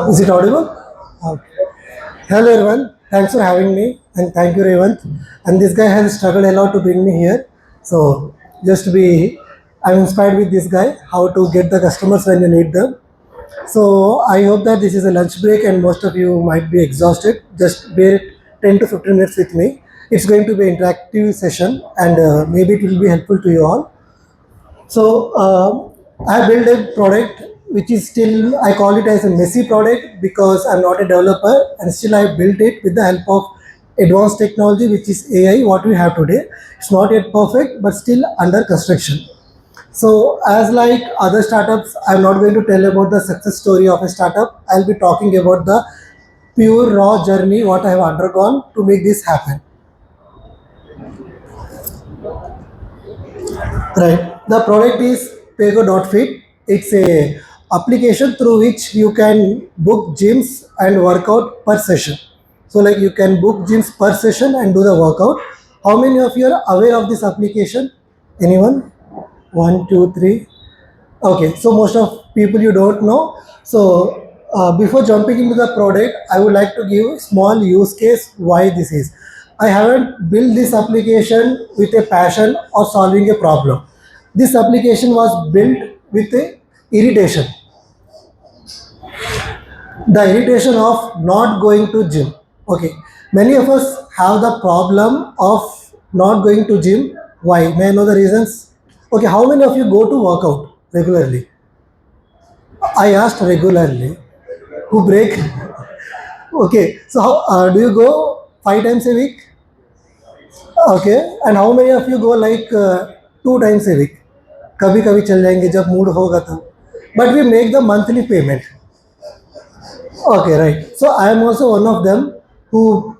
Is it audible? Okay. Hello everyone. Thanks for having me and thank you Revant. And this guy has struggled a lot to bring me here. So just to be, I'm inspired with this guy how to get the customers when you need them. So I hope that this is a lunch break and most of you might be exhausted. Just bear it 10 to 15 minutes with me. It's going to be an interactive session and maybe it will be helpful to you all. So I built a product which is still, I call it as a messy product because I'm not a developer and still I built it with the help of advanced technology which is AI what we have today. It's not yet perfect but still under construction. So as like other startups, I'm not going to tell about the success story of a startup. I'll be talking about the pure raw journey what I have undergone to make this happen. Right. The product is PayGo.fit. It's a application through which you can book gyms and workout per session. So like you can book gyms per session and do the workout. How many of you are aware of this application? Anyone? One, two, three. Okay, so most of people you don't know. So before jumping into the product, I would like to give small use case why this is. I haven't built this application with a passion or solving a problem. This application was built with a irritation. The irritation of not going to gym. Okay, many of us have the problem of not going to gym. Why? May I know the reasons? Okay, how many of you go to workout regularly? I asked regularly. Who break? Okay. So how do you go 5 times a week? Okay. And how many of you go like 2 times a week? कभी कभी चल जाएंगे जब mood होगा तब. But we make the monthly payment. Okay, right. So I am also one of them who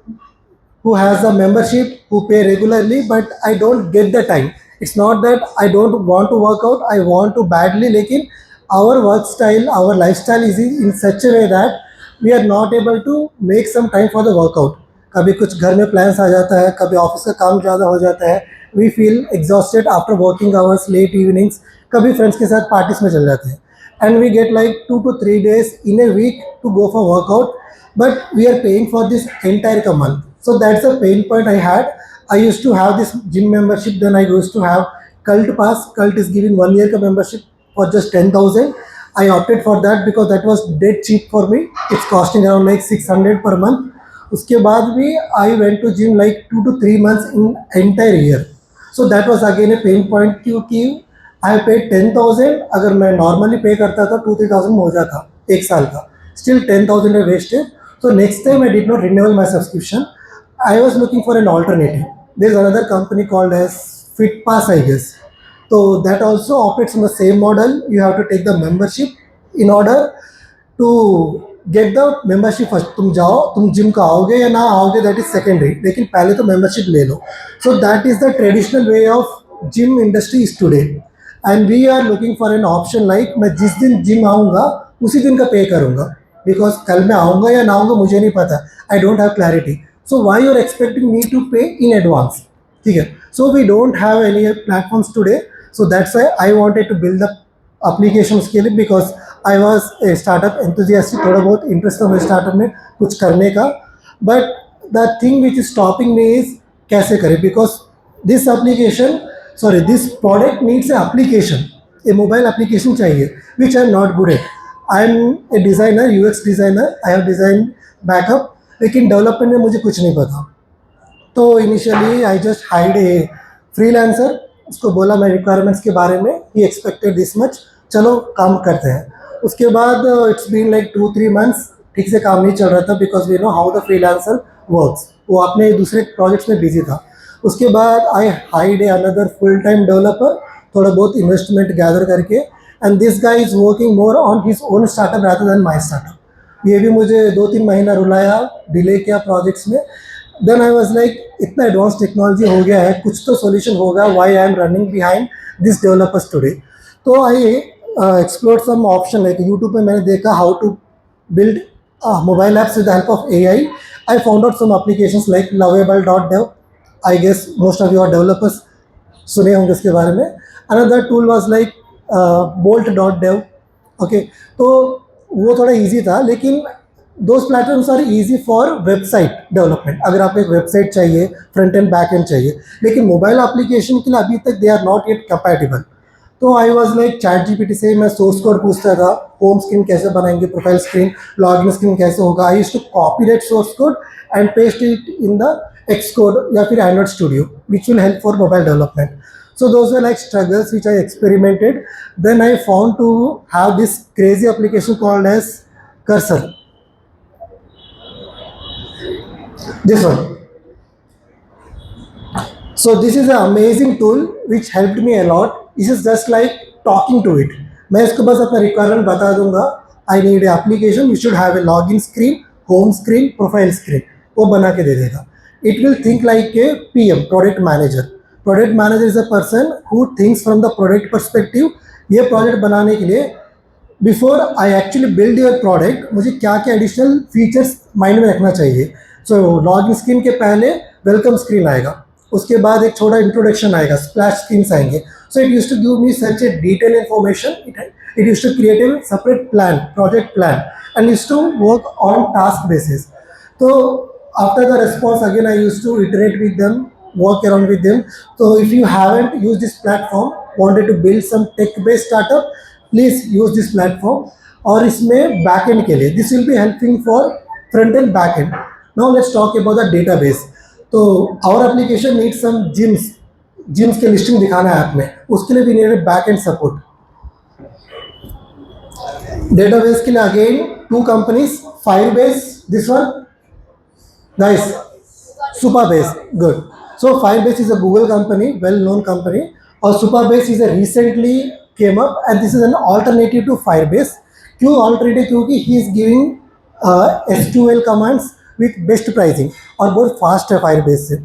who has a membership, who pay regularly, but I don't get the time. It's not that I don't want to work out, I want to badly, lekin our work style, our lifestyle is in such a way that we are not able to make some time for the workout. कभी कुछ घर में plans आ जाता है, कभी office का काम ज़्यादा हो जाता है, we feel exhausted after working hours, late evenings, कभी friends के साथ parties में चल जाते हैं, and we get like 2 to 3 days in a week to go for workout, but we are paying for this entire month. So that's a pain point I had. I used to have this gym membership, then I used to have cult pass. Cult is giving 1 year ka membership for just 10,000. I opted for that because that was dead cheap for me. It's costing around like 600 per month. उसके बाद भी I went to gym like 2 to 3 months in entire year. So that was again a pain point क्योंकि I paid 10,000. अगर मैं normally pay करता था 2-3 thousand में हो जाता एक साल का. Still 10,000 I wasted. So next time I did not renew my subscription. I was looking for an alternative. There's another company called as FitPass, I guess. So that also operates on the same model. You have to take the membership in order to get the membership first. तुम जाओ, तुम gym का आओगे या ना आओगे that is secondary. लेकिन पहले तो membership ले लो. So that is the traditional way of gym industry is today. And we are looking for an option like मैं जिस दिन जिम आऊँगा उसी दिन का पे करूँगा. Because कल मैं आऊँगा या ना आऊँगा मुझे नहीं पता. I don't have clarity. So why you're expecting me to pay in advance? ठीक है. So we don't have any platforms today. So that's why I wanted to build the application उसके लिए because I was a startup enthusiast. थोड़ा बहुत interest था मेरे startup में कुछ करने का. But the thing which is stopping me is कैसे करें because this product needs an application, a mobile application चाहिए which I am not good at. I am a designer, UX designer. I have designed backup. लेकिन development में मुझे कुछ नहीं पता. तो initially I just hired a freelancer. उसको बोला मैं रिक्वायरमेंट्स के बारे में, ही एक्सपेक्टेड दिस मच, चलो काम करते हैं. उसके बाद इट्स बीन लाइक 2-3 months ठीक से काम नहीं चल रहा था because we know how the freelancer works. वो अपने दूसरे प्रोजेक्ट्स में बिजी था. उसके बाद I hired a another full time developer, थोड़ा बहुत इन्वेस्टमेंट गैदर करके, and this guy is working more on his own startup rather than my startup. ये भी मुझे 2-3 महीना रुलाया, डिले किया प्रोजेक्ट्स में. देन आई वाज लाइक इतना एडवांस टेक्नोलॉजी हो गया है, कुछ तो सॉल्यूशन होगा. Why I am running behind this developers today. तो I explore some option like YouTube पे मैंने देखा how to build mobile apps with the help of AI. I found out some applications like lovable.dev. I guess most of your developers सुने होंगे इसके बारे में. Another tool was like bolt.dev. Okay, तो वो थोड़ा इजी था, लेकिन those platforms are easy for website development, अगर आपको एक वेबसाइट चाहिए, फ्रंट एंड बैक एंड चाहिए, लेकिन मोबाइल एप्लीकेशन के लिए अभी तक they are not yet compatible. तो I was like ChatGPT से मैं सोर्स कोड पूछता था, होम स्क्रीन कैसे बनाएंगे, प्रोफाइल स्क्रीन, लॉगिन स्क्रीन कैसे होगा। I used to copy that source code and paste it in the Xcode या फिर Android studio, which will help for mobile development. So those were like struggles which I experimented. Then I found to have this crazy application called as Cursor. This one. So this is an amazing tool which helped me a lot. This is just like talking to it. मैं इसको बस अपना requirement बता दूंगा. I need a application which should have a login screen, home screen, profile screen, वो बना के दे देगा. It will think like A PM, product manager. Product manager is a person who thinks from the product perspective. ये product बनाने के लिए before I actually build your product, मुझे क्या क्या एडिशनल फीचर्स माइंड में रखना चाहिए. सो लॉगिन स्क्रीन के पहले वेलकम स्क्रीन आएगा, उसके बाद एक छोटा इंट्रोडक्शन आएगा, स्प्लैश स्क्रीन्स आएंगे. So it used to give me such a detail information. It used to create a separate plan, project plan, and used to work on task basis. तो after the response again I used to iterate with them, work around with them. So if you haven't used this platform, wanted to build some tech based startup, please use this platform. और इसमें backend के लिए this will be helping for front end backend. Now let's talk about the database. तो our application needs some gyms के listing दिखाना है app में, उसके लिए भी need backend support. Database के लिए again two companies, Firebase, this one. Nice. Supabase, good. So Firebase is a Google company, well-known company. और Supabase is a recently came up, and this is an alternative to Firebase. क्यों alternative? क्योंकि he is giving SQL commands with best pricing और बहुत fast है Firebase से.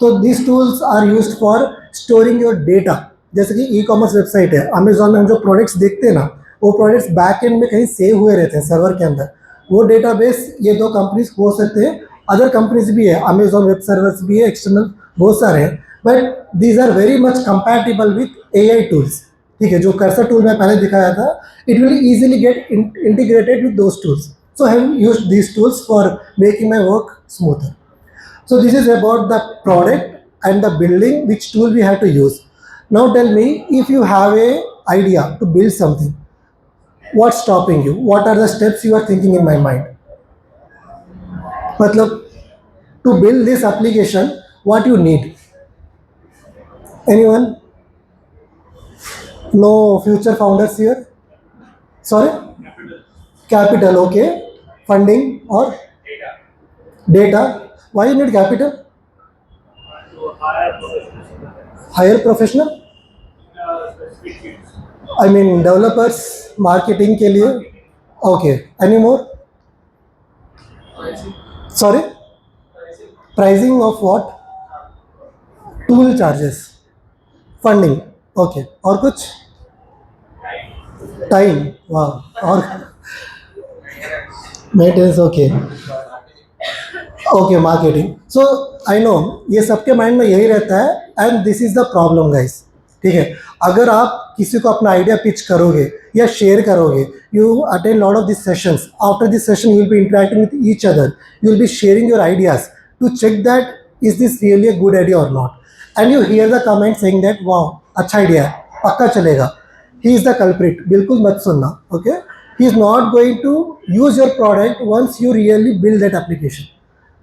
तो these tools are used for storing your data. जैसे कि e-commerce website है, Amazon में हम जो प्रोडक्ट्स देखते हैं ना, वो प्रोडक्ट्स बैक एंड में कहीं सेव हुए रहते हैं सर्वर के अंदर. वो डेटाबेस ये दो कंपनीज हो सकते हैं, अदर कंपनीज भी है, अमेजॉन वेब सर्वर्स भी है, एक्सटर्नल बहुत सारे हैं, but these are very much compatible with AI tools. ठीक है, जो कर्सर टूल मैं पहले दिखाया था, it will easily get integrated with those tools. So I have used these tools for making my work smoother. So this is about the product and the building, which tool we have to use. Now tell me, if you have a idea to build something, what's stopping you? What are the steps you are thinking in my mind? मतलब to build this application, what you need? Anyone? No future founders here? Sorry? Capital, okay. Funding or data? Why you need capital? Hire professional? I mean developers, marketing के लिए. Okay. Any more? Sorry? Pricing of what? Tool charges, funding, okay. और कुछ? Time, wow. और maintenance, okay. Okay, marketing. So I know ये सबके mind में यही रहता है, and this is the problem guys. ठीक है, अगर आप किसी को अपना आइडिया पिच करोगे या शेयर करोगे, you attend lot of this sessions. After this session you will be interacting with each other, you will be sharing your ideas to check that is this really a good idea or not, and you hear the comment saying that wow अच्छा idea है, पक्का चलेगा. He is the culprit. बिल्कुल मत सुनना, okay? He is not going to use your product once you really build that application.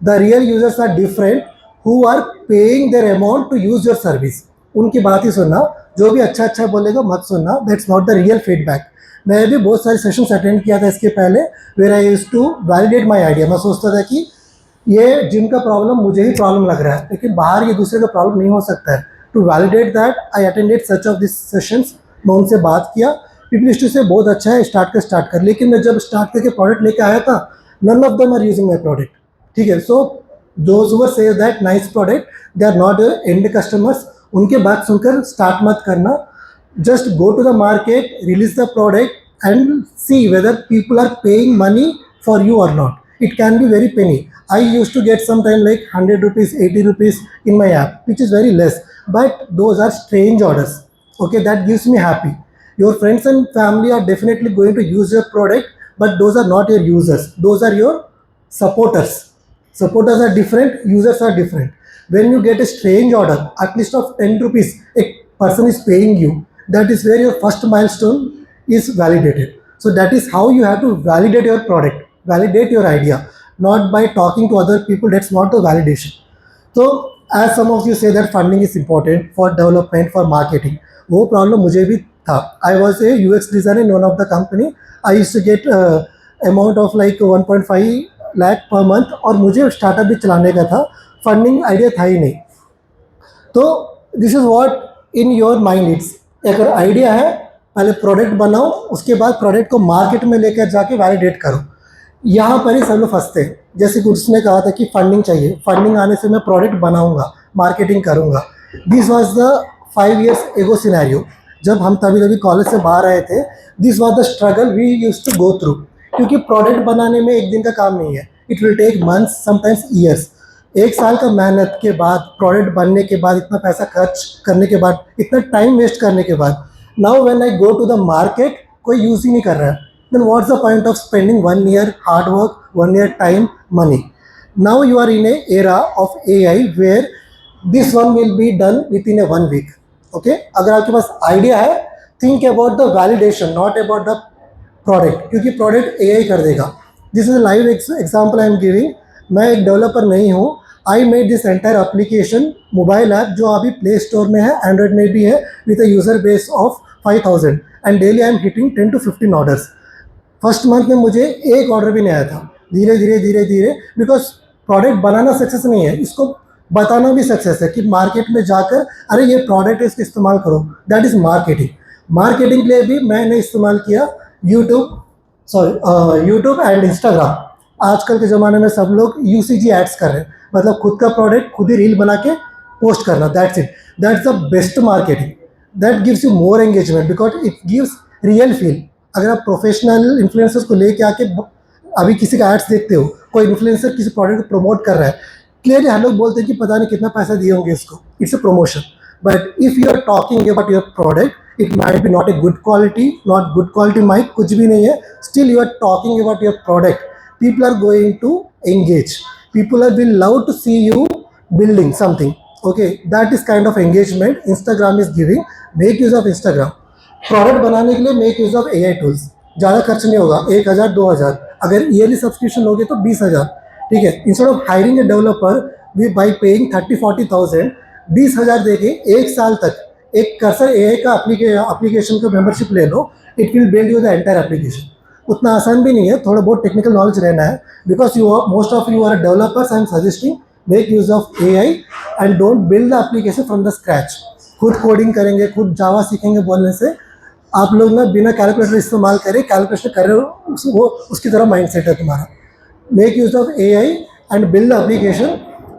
The real users are different, who are paying their amount to use your service. उनकी बात ही सुनना, जो भी अच्छा बोलेगा मत सुनना. That's not the real feedback. मैं भी बहुत सारे सेशंस अटेंड किया था इसके पहले, where I used to validate my idea. मैं सोचता था कि ये जिम का प्रॉब्लम मुझे ही प्रॉब्लम लग रहा है, लेकिन बाहर ये दूसरे का प्रॉब्लम नहीं हो सकता है. To validate that I attended such of this sessions. मैं उनसे बात किया, पीपल इश्यू से बहुत अच्छा है, स्टार्ट कर. लेकिन मैं जब स्टार्ट करके प्रोडक्ट लेके आया था, none of them are using my product. ठीक है, so those who say that nice product, they are not end customers. उनके बात सुनकर स्टार्ट मत करना. Just go to the market, release the product and see whether people are paying money for you और not. It can be very penny. I used to get sometime like 100 rupees, 80 rupees in my app, which is very less. But those are strange orders. Okay, that gives me happy. Your friends and family are definitely going to use your product, but those are not your users, those are your supporters. Supporters are different, users are different. When you get a strange order, at least of 10 rupees, a person is paying you. That is where your first milestone is validated. So that is how you have to validate your product, validate your idea, not by talking to other people. That's not the validation. So as some of you say that funding is important for development, for marketing, वो problem मुझे भी था. I was a UX designer in one of the company. I used to get amount of like 1.5 lakh per month और मुझे startup भी चलाने का था. फंडिंग आइडिया था ही नहीं. तो this is what in your mind it's. अगर आइडिया है, पहले प्रोडक्ट बनाओ, उसके बाद प्रोडक्ट को मार्केट में लेकर जाके वैलिडेट करो. यहाँ पर ही सब लोग फंसते हैं. जैसे कि उसने कहा था कि फंडिंग चाहिए, फंडिंग आने से मैं प्रोडक्ट बनाऊंगा, मार्केटिंग करूंगा. This was the 5 years ago scenario. जब हम तभी कॉलेज से बाहर आए थे, this was the struggle we use to go through. क्योंकि प्रोडक्ट बनाने में एक दिन का काम नहीं है. It will take months, sometimes years. 1 साल का मेहनत के बाद, प्रोडक्ट बनने के बाद, इतना पैसा खर्च करने के बाद, इतना टाइम वेस्ट करने के बाद, now when I go to the market, कोई यूज़ ही नहीं कर रहा है. Then what's the point of spending 1 year hard work, 1 year time, money. Now you are in a era of AI where this one will be done within a 1 week. Okay, अगर आपके पास idea है, think about the validation, not about the product, क्योंकि product AI कर देगा. This is a live example I am giving. मैं एक developer नहीं हूँ. I made this entire application, mobile app, जो अभी प्ले स्टोर में है, एंड्रॉयड में भी है, with a user base of 5,000 and daily I am hitting 10 to 15 orders. First month में मुझे एक ऑर्डर भी नहीं आया था. धीरे धीरे, बिकॉज प्रोडक्ट बनाना सक्सेस नहीं है, इसको बताना भी सक्सेस है कि मार्केट में जाकर अरे ये प्रोडक्ट है, इसका इस्तेमाल करो. That is marketing. मार्केटिंग के लिए भी मैंने इस्तेमाल किया यूट्यूब एंड इंस्टाग्राम. आजकल के ज़माने में सब लोग UCG एड्स कर रहे हैं, मतलब खुद का प्रोडक्ट खुद ही रील बना के पोस्ट करना. That's it. That's the best marketing. That gives you more engagement because it gives real feel. अगर आप प्रोफेशनल इन्फ्लुएंसर्स को लेके आके अभी किसी का एड्स देखते हो, कोई इन्फ्लुएंसर किसी प्रोडक्ट को प्रमोट कर रहा है, क्लियरली हम लोग बोलते हैं कि पता नहीं कितना पैसा दिए होंगे इसको, it's a promotion. But if you are talking about your product, it might be not a good quality, not good quality mic, कुछ भी नहीं है, still you are talking about your product. People are going to engage. People will love to see you building something. Okay, that is kind of engagement Instagram is giving. Make use of Instagram. Product बनाने के लिए make use of AI tools. ज़्यादा खर्च नहीं होगा, 1,000 2,000. अगर yearly subscription लोगे तो 20,000. ठीक है. Instead of hiring a developer by paying 30-40,000, 20,000 देके 1 साल तक एक कर्सर AI का एप्लीकेशन का मेंबरशिप ले लो. It will build you the entire application. उतना आसान भी नहीं है, थोड़ा बहुत टेक्निकल नॉलेज रहना है. Because most of you are developers. I am suggesting make use of AI and don't build the application from the scratch. खुद कोडिंग करेंगे, खुद जावा सीखेंगे बोलने से आप लोग ना बिना कैलकुलेटर इस्तेमाल करें, कैलकुलेशन कर रहे हो, वो उसकी तरह माइंड सेट है तुम्हारा. Make use of AI and build the application.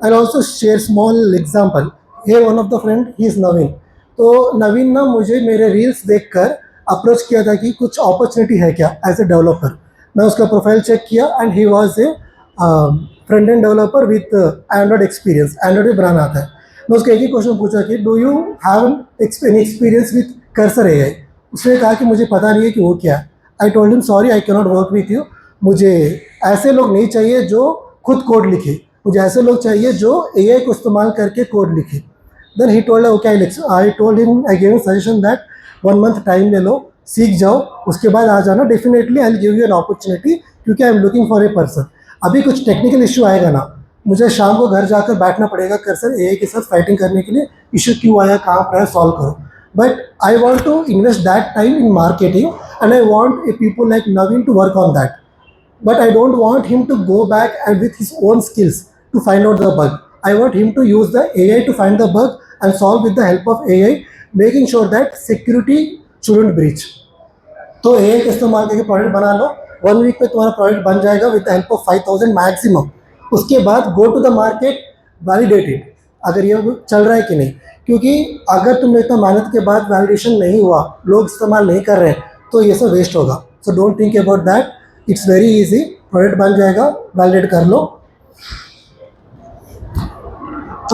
I also share small example. Hey one of the friend, he is Naveen. तो नवीन ना मुझे मेरे रील्स देखकर अप्रोच किया था कि कुछ अपॉर्चुनिटी है क्या एज ए डेवलपर. मैं उसका प्रोफाइल चेक किया and he was a front end developer with Android experience. Android भी बनाना आता है. मैं उसको एक ही क्वेश्चन पूछा कि do you have any experience with cursor AI. उसने कहा कि मुझे पता नहीं है कि वो क्या है. I told him sorry I can not work with you. मुझे ऐसे लोग नहीं चाहिए जो खुद कोड लिखे, मुझे ऐसे लोग चाहिए जो AI को इस्तेमाल करके कोड लिखे. Then he told okay, I told him, I gave him suggestion that 1 month time ले लो, सीख जाओ, उसके बाद आ जाना. Definitely I will give you an opportunity, क्योंकि I am looking for a person. अभी कुछ टेक्निकल इशू आएगा ना, मुझे शाम को घर जाकर बैठना पड़ेगा कर्सर AI के साथ फाइटिंग करने के लिए. इशू क्यों आया, कहाँ पर है, सॉल्व करो. But I want to invest that time in marketing and I want a people like Naveen to work on that. But I don't want him to go back and with his own skills to find out the bug. I want him to use the AI to find the bug and solve with the help of AI, making sure that security shouldn't breach. तो AI का इस्तेमाल करके product बना लो. 1 week में तुम्हारा product बन जाएगा with the help of 5,000 maximum. उसके बाद go to the market, validate it अगर ये चल रहा है कि नहीं. क्योंकि अगर तुमने इतना मेहनत के बाद वैलिडेशन नहीं हुआ, लोग इस्तेमाल नहीं कर रहे हैं, तो ये सब वेस्ट होगा. So don't think about that. It's very easy. Product बन जाएगा, वैलिडेट कर लो.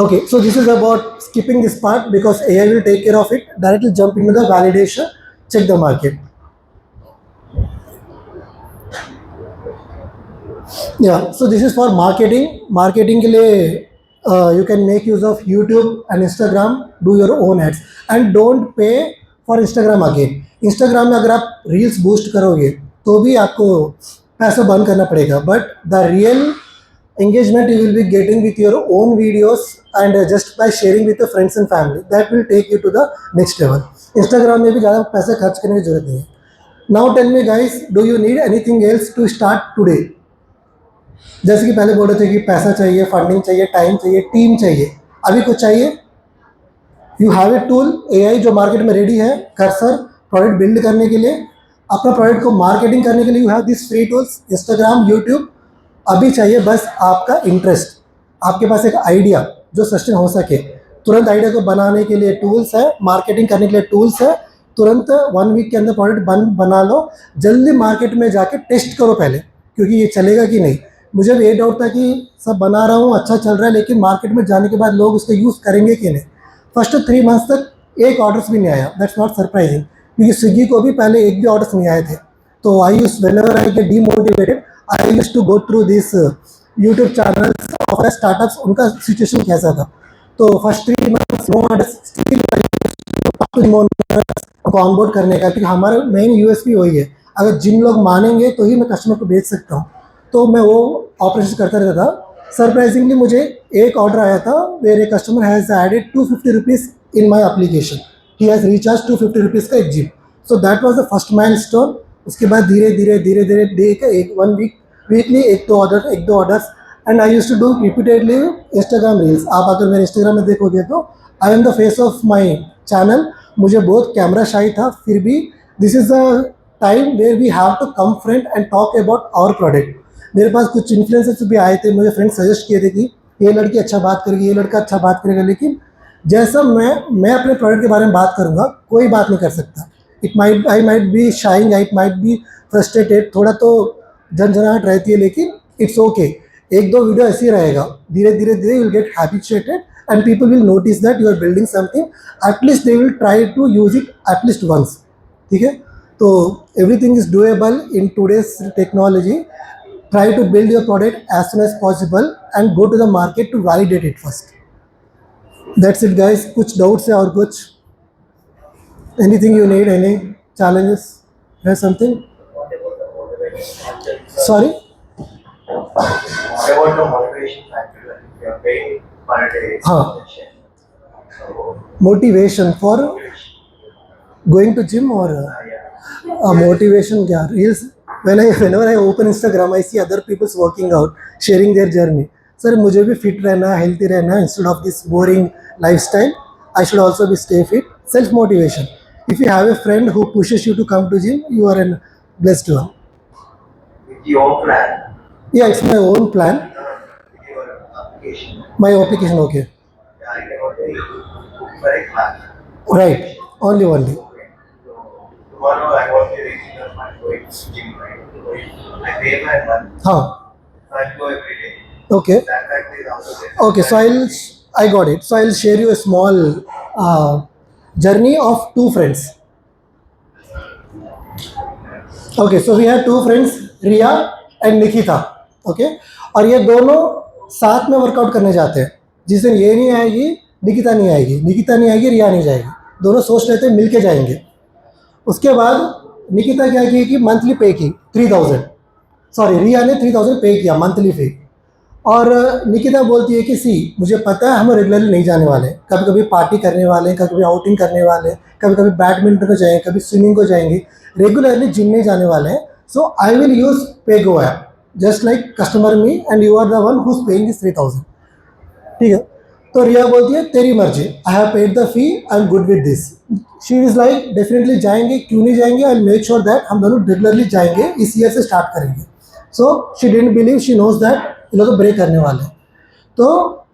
Okay, so this is about skipping this part because AI will take care of it. Directly jump into the validation, check the market. Yeah, so this is for marketing. Marketing के लिए you can make use of YouTube and Instagram. Do your own ads and don't pay for Instagram again. Instagram में अगर आप reels boost करोगे तो भी आपको पैसा बंद करना पड़ेगा. But the real engagement you will be getting with your own videos and just by sharing with your friends and family. That will take you to the next level. Instagram में भी ज़्यादा पैसे खर्च करने की जरूरत नहीं है. Now tell me guys, do you need anything else to start today? जैसे कि पहले बोल रहे थे कि पैसा चाहिए, फंडिंग चाहिए, टाइम चाहिए, टीम चाहिए, अभी कुछ चाहिए? You have a tool AI जो मार्केट में रेडी है. कर्सर प्रोडक्ट बिल्ड करने के लिए, अपना प्रोडक्ट को मार्केटिंग करने के लिए you have this free tools Instagram, YouTube. अभी चाहिए बस आपका इंटरेस्ट, आपके पास एक आइडिया जो सस्टेन हो सके. तुरंत आइडिया को बनाने के लिए टूल्स है, मार्केटिंग करने के लिए टूल्स है. तुरंत 1 वीक के अंदर प्रोडक्ट बना लो. जल्दी मार्केट में जाके टेस्ट करो पहले, क्योंकि ये चलेगा कि नहीं. मुझे भी ये डाउट था कि सब बना रहा हूँ, अच्छा चल रहा है, लेकिन मार्केट में जाने के बाद लोग उसका यूज़ करेंगे कि नहीं. फर्स्ट 3 मंथ्स तक एक ऑर्डर्स भी नहीं आया. दैट्स नॉट सरप्राइजिंग, क्योंकि स्विगी को भी पहले एक भी ऑर्डर्स नहीं आए थे. तो I use whenever I get demotivated I use to go through this YouTube channels of startups. उनका सिचुएशन कैसा था. तो first 3 months no orders, still को ऑनबोर्ड करने का, क्योंकि हमारा मेन यूएसपी वही है. अगर जिन लोग मानेंगे तो ही मैं कस्टमर को बेच सकता हूँ. तो मैं वो ऑपरेशन करता रहता था. सरप्राइजिंगली मुझे एक ऑर्डर आया था where a customer has added 250 rupees in my application. He has recharge 250 rupees का एक gym. So that was the first milestone. उसके बाद धीरे धीरे डे का 1 वीक वीकली एक दो orders and I used to do repeatedly Instagram reels. आप अगर मेरे इंस्टाग्राम में देखोगे तो I am the face of my channel. मुझे बहुत कैमरा शाई था, फिर भी this is the time where we have to come front and talk about our product. मेरे पास कुछ इन्फ्लुएंसर्स भी आए थे, मुझे फ्रेंड्स सजेस्ट किए थे कि ये लड़की अच्छा बात करेगी, ये लड़का अच्छा बात करेगा. लेकिन जैसा मैं अपने प्रोडक्ट के बारे में बात करूँगा, कोई बात नहीं कर सकता. I might be sharing, I might be frustrated, थोड़ा तो झंझनाहट रहती है, लेकिन इट्स ओके. 1-2 वीडियो ऐसे ही रहेगा. धीरे धीरे you will get habituated and people will notice that you are building something. At least they will try to use it at least once. ठीक है. तो everything is doable in today's technology. Try to build your product as soon as possible and go to the market to validate it first. That's it guys. कुछ doubts है और कुछ? Anything you need, any challenges? There's something? Sorry? What about the motivation factor? Like you are paying per day. हाँ. Motivation for going to gym or motivation क्या? Reels. Whenever I open Instagram, I see other people's working out, sharing their journey. Sir, मुझे भी fit रहना है, healthy रहना है. Instead of this boring lifestyle, I should also be stay fit. Self motivation. If you have a friend who pushes you to come to gym, you are a blessed one. With your plan. Yeah, it's my own plan. With your application. My application, okay. Yeah, I can only book for a class. Right. Only. Okay. So tomorrow I want to register my going to gym. Right? I pay my month. हाँ. So I go every day. Okay. That fact is also there. Okay. So I got it. So I'll share you a small journey of 2 friends. Okay. So we have 2 friends, Riya and Nikita. Okay. और ये दोनों साथ में workout करने जाते हैं. जिस दिन ये नहीं आएगी, निकिता नहीं आएगी, निकिता नहीं आएगी, रिया नहीं जाएगी. दोनों सोच लेते हैं मिलके जाएंगे. उसके बाद निकिता क्या की कि मंथली पे की 3000. सॉरी, रिया ने 3000 पे किया मंथली फी. और निकिता बोलती है कि मुझे पता है हम रेगुलरली नहीं जाने वाले, कभी कभी पार्टी करने वाले हैं, कभी कभी आउटिंग करने वाले हैं, कभी कभी बैडमिंटन को जाएंगे, कभी स्विमिंग को जाएंगे, रेगुलरली जिम नहीं जाने वाले हैं. So I will use PayGo app just like customer me and you are the one who is paying this 3000. ठीक है. तो रिया बोलती है तेरी मर्जी, I have paid the fee, I am good with this. She is like definitely जाएंगे, क्यों नहीं जाएंगे, आई मेक श्योर दैट हम दोनों रेगुलरली जाएंगे, इस ईयर से स्टार्ट करेंगे. So she didn't believe, she knows that ये लोग तो ब्रेक करने वाले हैं. तो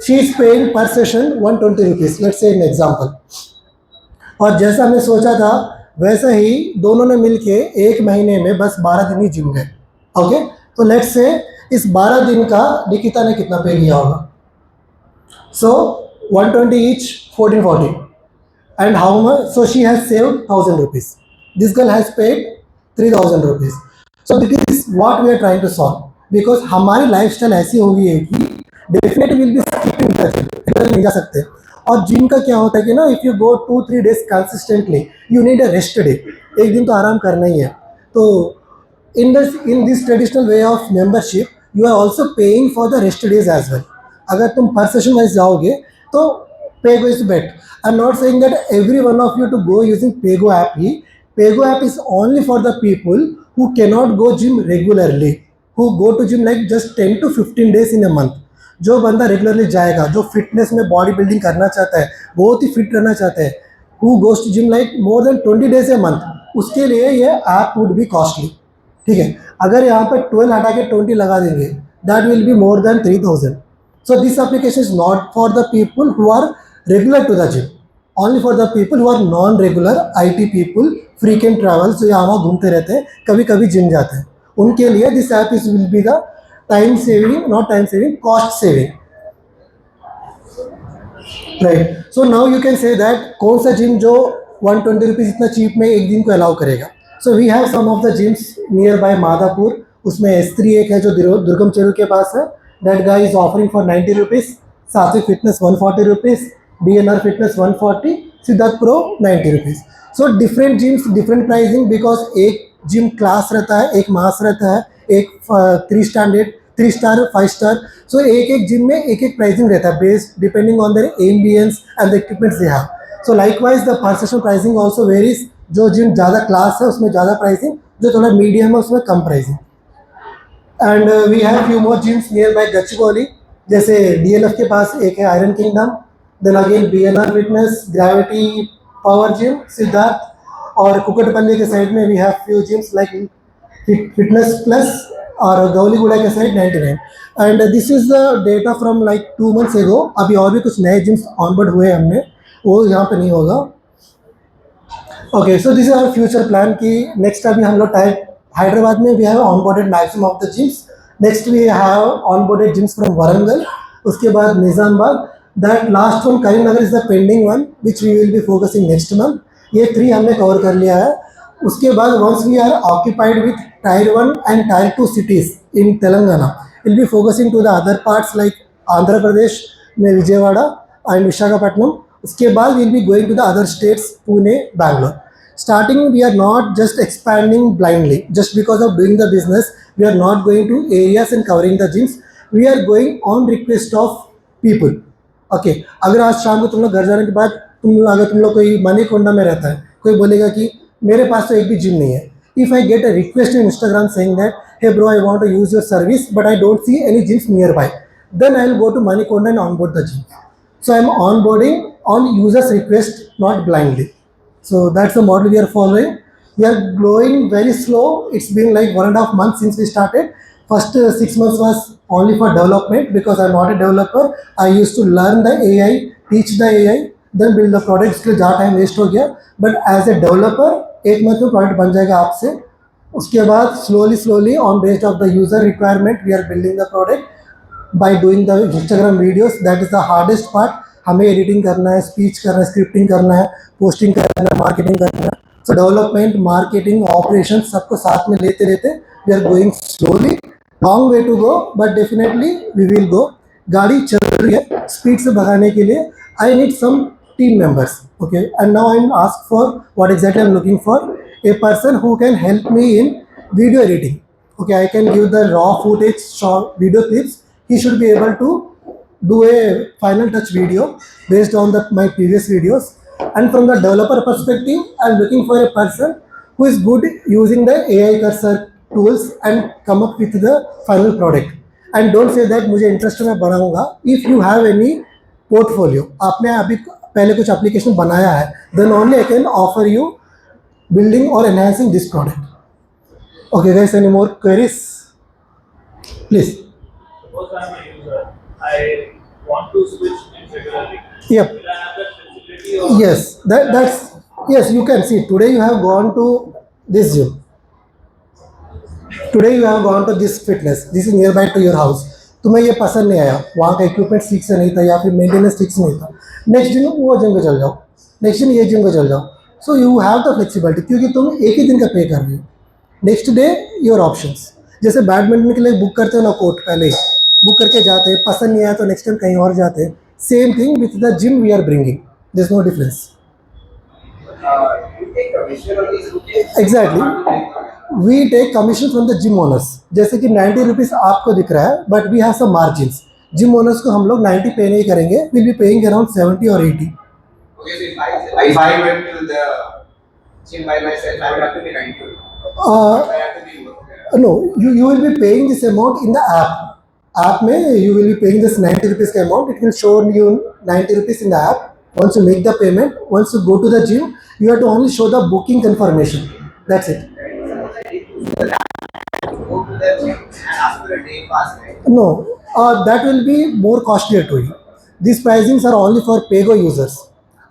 she is paying per session 120 rupees, let's say an example. और जैसा हमने सोचा था वैसा ही दोनों ने मिलके 1 महीने में बस 12 दिन ही जिम गए. ओके. तो लेट्स से इस 12 दिन का निकिता ने कितना पे किया होगा. So 120 each, 1440. And how much? So she has saved 1000 rupees. This girl has paid 3000 rupees. So this is what we are trying to solve. Because हमारी लाइफस्टाइल ऐसी हो गई है कि definitely will be skipping the gym, नहीं जा सकते। और जिम का क्या होता है कि ना, if you go 2-3 days consistently, you need a rest day, एक दिन तो आराम करना ही है। तो in this traditional way of membership, you are also paying for the rest days as well. अगर तुम per session wise जाओगे तो PayGo is bet. I'm not saying that every one of you to go using PayGo app he. PayGo app is only for the people who cannot go gym regularly, who go to gym like just 10 to 15 days in a month. जो बंदा regularly जाएगा, जो fitness में body building करना चाहता है, बहुत ही fit रहना चाहता है, who goes to gym like more than 20 days a month, उसके लिए ये ऐप वुड बी कॉस्टली। ठीक है, अगर यहाँ पे 12 हटा के 20 लगा देंगे, that will be more than 3000। So this application is not for the people who are regular to the gym, only for the people who are non regular, IT people, frequent travels, जो यहाँ वहाँ घूमते रहते हैं, कभी कभी gym जाते हैं, उनके लिए this app is will be the time saving, not time saving, cost saving, right. So now you can say that कौन सा जिम जो 120 रुपीज़ इतना चीप में एक दिन को अलाउ करेगा। So we have some of the gyms nearby Madhapur, उसमें S3 एक है जो दुर्गम चेरू के पास है, that guy is offering for 90 rupees, Satvik fitness 140 rupees, DNR fitness 140, Siddharth pro 90 rupees. So different gyms different pricing, because एक जिम क्लास रहता है, एक मास रहता है, एक 3 स्टार 5 स्टार, सो एक एक जिम में एक एक प्राइसिंग रहता है, based depending on their ambience and the equipments they have. So likewise the per session pricing also varies, जो जिम ज़्यादा क्लास है उसमें ज़्यादा प्राइसिंग, जो थोड़ा मीडियम है उसमें कम pricing. And we have few more gyms nearby Gachibowli, जैसे DLF के पास एक है iron kingdom, then again BNR fitness, gravity power gym, Siddharth, और कुकटपल्ली के साइड में we have few gyms like fitness plus, और गौलीगुड़ा के side 99। And this is the data from like 2 months एगो। अभी और भी कुछ नए जिम्स ऑनबोर्ड हुए हमने, वो यहाँ पे नहीं होगा। Okay, so this is our future plan कि नेक्स्ट अभी हम लोग टाइप हैदराबाद में we have onboarded maximum of the gyms, next we have onboarded gyms from Warangal, उसके बाद Nizamabad, that last one Karimnagar is the pending one which we will be focusing next month. ये 3 हमने कवर कर लिया है। उसके बाद once we are occupied with Tier 1 and Tier 2 cities in Telangana, we'll be focusing to the other parts like Andhra Pradesh में Vijayawada and Visakhapatnam. उसके बाद we'll be going to the other states, Pune, Bangalore. Starting, we are not just expanding blindly just because of doing the business. We are not going to areas and covering the gyms. We are going on request of people. Okay, अगर आज शाम को तुम लोग घर जाने के बाद अगर तुम लोग कोई मणिकोंडा में रहता है, कोई बोलेगा कि मेरे पास तो एक भी जिम नहीं है। If I get a request in Instagram saying that, hey bro, I want to use your service, but I don't see any gyms nearby, then I will go to Manikonda and onboard the gym. So I am onboarding on user's request, not blindly. So that's the model we are following. We are growing very slow. It's been like 1.5 months since we started. First 6 months was only for development because I'm not a developer. I used to learn the AI, teach the AI, then build the product. इसके लिए ज़्यादा time waste हो गया, but as a developer 1 month में product बन जाएगा आपसे। उसके बाद slowly on based of the user requirement we are building the product by doing the Instagram videos. That is the hardest part. हमें एडिटिंग करना है, स्पीच करना है, स्क्रिप्टिंग करना है, पोस्टिंग करना है, मार्केटिंग करना है। सो डेवलपमेंट, मार्केटिंग, ऑपरेशन सबको साथ में लेते लेते we are going slowly, long way to go, but definitely we will go. गाड़ी चल रही है, स्पीड से भगाने के लिए I need some team members. Okay, and now I'm asked for what exactly I'm looking for: a person who can help me in video editing. Okay, I can give the raw footage, short video clips. He should be able to do a final touch video based on my previous videos. And from the developer perspective, I'm looking for a person who is good using the AI cursor tools and come up with the final product. And don't say that मुझे interest में बनाऊंगा। If you have any portfolio, आपने अभी पहले कुछ application बनाया है, then only I can offer you building or enhancing this product. Okay guys, any more queries? Please. Suppose I'm a user, I want to switch it regularly. Yep. Will I have that flexibility? Or Yes, that's yes. You can see today you have gone to this gym. Today you have gone to this fitness. This is nearby to your house. तुम्हें ये पसंद नहीं आया, वहाँ का equipment ठीक से नहीं था या फिर मेंटेनेंस ठीक से नहीं था, नेक्स्ट दिन वो जिम को चल जाओ, नेक्स्ट दिन ये जिम को चल जाओ। So you have the flexibility, क्योंकि तुम एक ही दिन का पे कर रहे हो। नेक्स्ट डे योर ऑप्शंस, जैसे बैडमिंटन के लिए बुक करते हो ना कोर्ट, पहले ही बुक करके जाते हैं, पसंद नहीं आया तो नेक्स्ट टाइम कहीं और जाते हैं. Same thing with the gym we are bringing, there is no difference. You take commission on these bookings? Exactly, we take commission from the gym owners. जैसे कि 90 रुपीज़ आपको दिख रहा है, but we have some margins. Gym owners को हम लोग 90 पे नहीं करेंगे, विल बी पेइंग अराउंड 70 और 80. Okay, so if I went to the gym by myself, I would have to pay 90. I have to be okay. No, you will be paying this amount in the app. App में you will be paying this 90 rupees का amount. It will show you 90 rupees in the app. Once you make the payment, once you go to the gym, you have to only show the booking confirmation. That's it. Go to the gym and ask for a day pass, right? No, that will be more costlier to you. These pricings are only for PayGo users.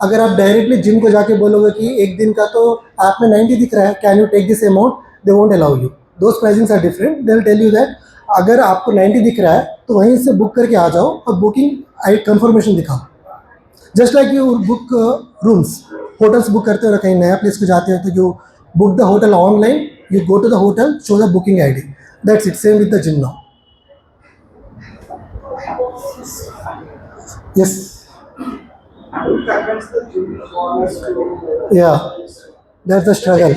अगर आप directly gym को जाके बोलोगे कि एक दिन का तो ऐप में 90 दिख रहा है, can you take this amount, they won't allow you. Those pricings are different. They will tell you that अगर आपको 90 दिख रहा है तो वहीं से बुक करके आ जाओ और बुकिंग आई कंफर्मेशन दिखाओ. Just like you book rooms, hotels बुक करते हो, कहीं नया प्लेस को जाते हो तो you book the hotel online, you go to the hotel, show the booking ID. That's it. Same with the gym now. Yes. Yeah, that's the struggle.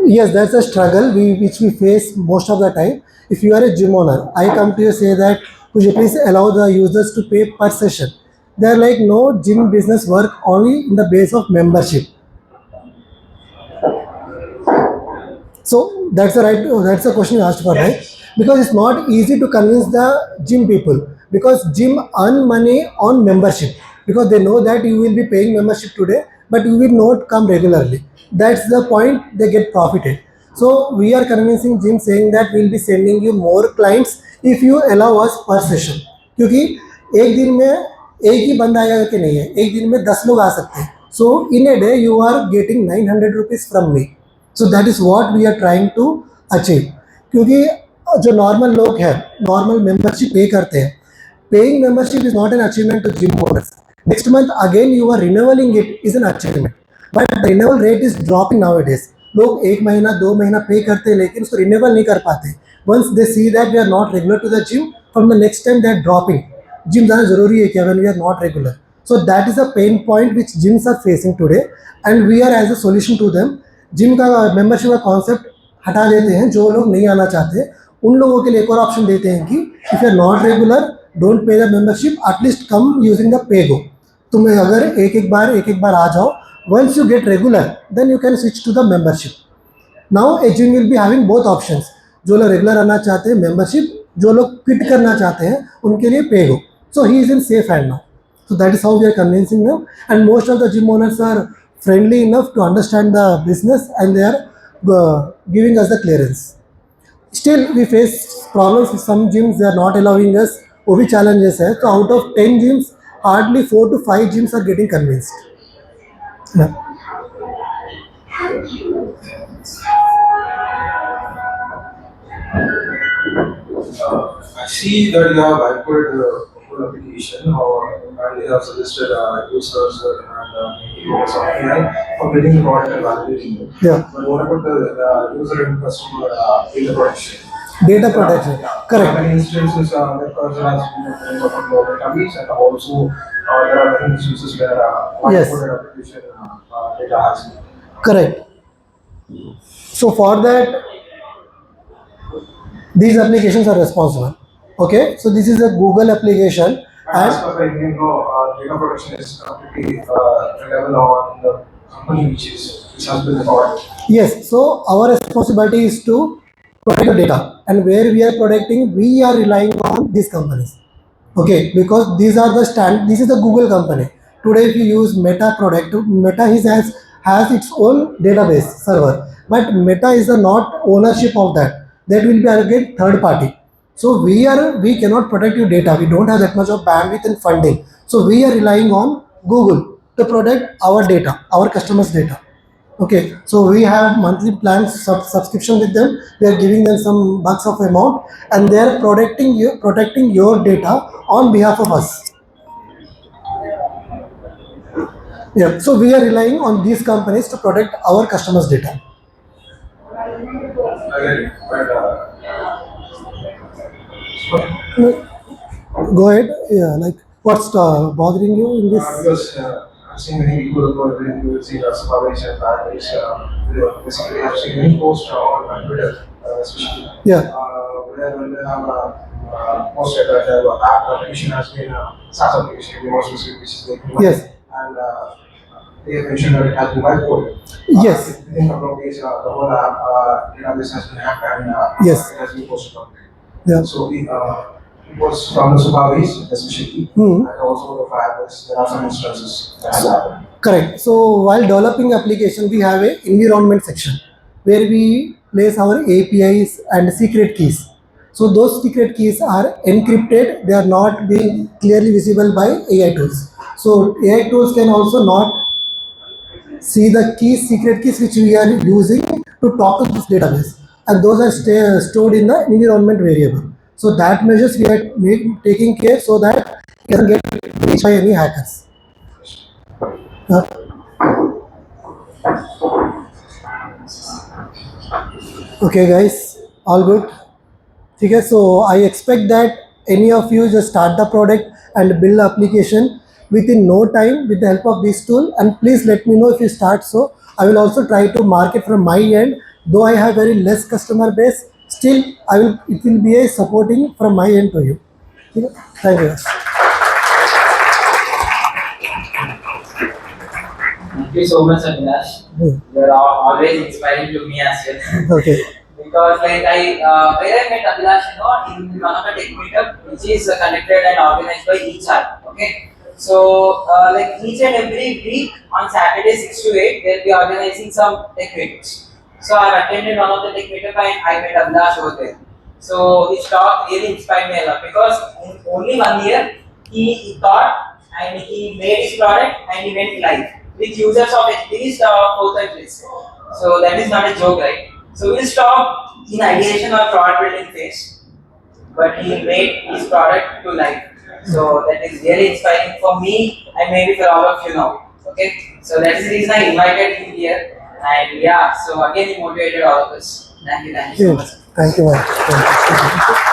Yes, that's a struggle which we face most of the time. If you are a gym owner, I come to you say that could you please allow the users to pay per session. They're like, no, gym business work only in the base of membership. So that's the question you asked for, right? Because it's not easy to convince the gym people, because gym earn money on membership, because they know that you will be paying membership today, but you will not come regularly. That's the point they get profited. So we are convincing gym saying that we'll be sending you more clients if you allow us per session. क्योंकि एक दिन में एक ही बंदा आएगा कि नहीं है, एक दिन में 10 लोग आ सकते हैं. So in a day you are getting 900 rupees from me. So that is what we are trying to achieve. क्योंकि जो नॉर्मल लोग हैं, नॉर्मल मेंबरशिप पे करते हैं, paying membership is not an achievement to gym owners. Next month again you are renewaling it is an achievement, but the renewal rate is dropping nowadays. लोग 1 महीना 2 महीना पे करते हैं लेकिन उसको रिन्यूअल नहीं कर पाते. Once they see that we are not regular to the gym, from the next time they are dropping. Gym जाना जरूरी है क्या when we are not regular. So that is a pain point which gyms are facing today, and we are as a solution to them. Gym का membership का concept हटा देते हैं. जो लोग नहीं आना चाहते उन लोगों के लिए एक और ऑप्शन देते हैं कि if you are not regular, don't pay the membership, at least come using the PayGo. तुम अगर एक एक बार आ जाओ, once you get regular then you can switch to the membership. Now a gym will be having both options. जो लोग regular आना चाहते हैं मेंबरशिप, जो लोग क्विट करना चाहते हैं उनके लिए PayGo. So he is in safe hand now. So that is how we are convincing them, and most of the gym owners are friendly enough to understand the business, and they are giving us the clearance. Still we face problems with some gyms. They are not allowing us. वो भी challenges है. So out of 10 gyms, hardly 4 to 5 gyms are getting convinced. Yeah. I see that you have backward application, and you have suggested users and something for getting the product and validating it. Yeah. But what about the user and customer data protection? Data protection. Correct. Many instances the person has been of database, and also there are many instances where Yes. backward application data has been. Correct. So for that, these applications are responsible. Okay. So this is a Google application, As and far as I know, data protection is completely reliable on the company which has been the product. yes, so our responsibility is to protect the data, and where we are protecting, we are relying on these companies. Okay, because these are the this is the Google company. Today if you use Meta product, Meta has its own database server, but Meta is the not ownership of that. That will be again third party. So we cannot protect your data. We don't have that much of bandwidth and funding. So we are relying on Google to protect our data, our customers' data. Okay, so we have monthly plans, subscription with them. We are giving them some bucks of amount, and they are protecting your data on behalf of us. Yeah, so we are relying on these companies to protect our customers' data. Okay. But Go ahead. Yeah, like what's bothering you in this? because I've seen many people who are really see supervision families. Basically, I've seen many posts on Twitter, especially Yeah. where when they have posted that their app application has been a SaaS application, which is taking money. Yes. And they have mentioned that it has been whiteboarded. Yes. Within a couple of days, the whole app database has been hacked and Yes. it has been posted on. Yeah. So it was from the supervised, especially, and also the Firebase. There are some instances that has happened. Correct. So while developing application, we have a environment section where we place our APIs and secret keys. So those secret keys are encrypted. They are not being clearly visible by AI tools. So AI tools can also not see the keys, secret keys which we are using to talk to this database, and those are stored in the environment variable. So that measures we are taking care so that it doesn't get breached by any hackers. Uh, okay, guys, all good. Okay, so I expect that any of you just start the product and build the application within no time with the help of this tool, and please let me know if you start. So I will also try to market from my end. Though I have very less customer base, still it will be a supporting from my end to you. Okay? Thank you, guys. Thank you so much, Abhilash. You are always inspiring to me as well. Okay. Because like where I met Abhilash, in one of the tech meetup, which is conducted and organized by each other. Okay. So like each and every week on Saturday 6 to 8, they'll be organizing some tech meetups. So I attended one of the tech meetup and I met Abhilash over there. So his talk really inspired me a lot because in only 1 year he thought and he made his product and he went live with users of at least 4 countries. So that is not a joke, right? So we'll stop in ideation or product building phase, but he made his product to life. So that is really inspiring for me and maybe for all of you now. Okay, so that is the reason I invited him here. And yeah, so again he motivated all of us. Thank you so Yeah. much. Thank you, man. Thank you.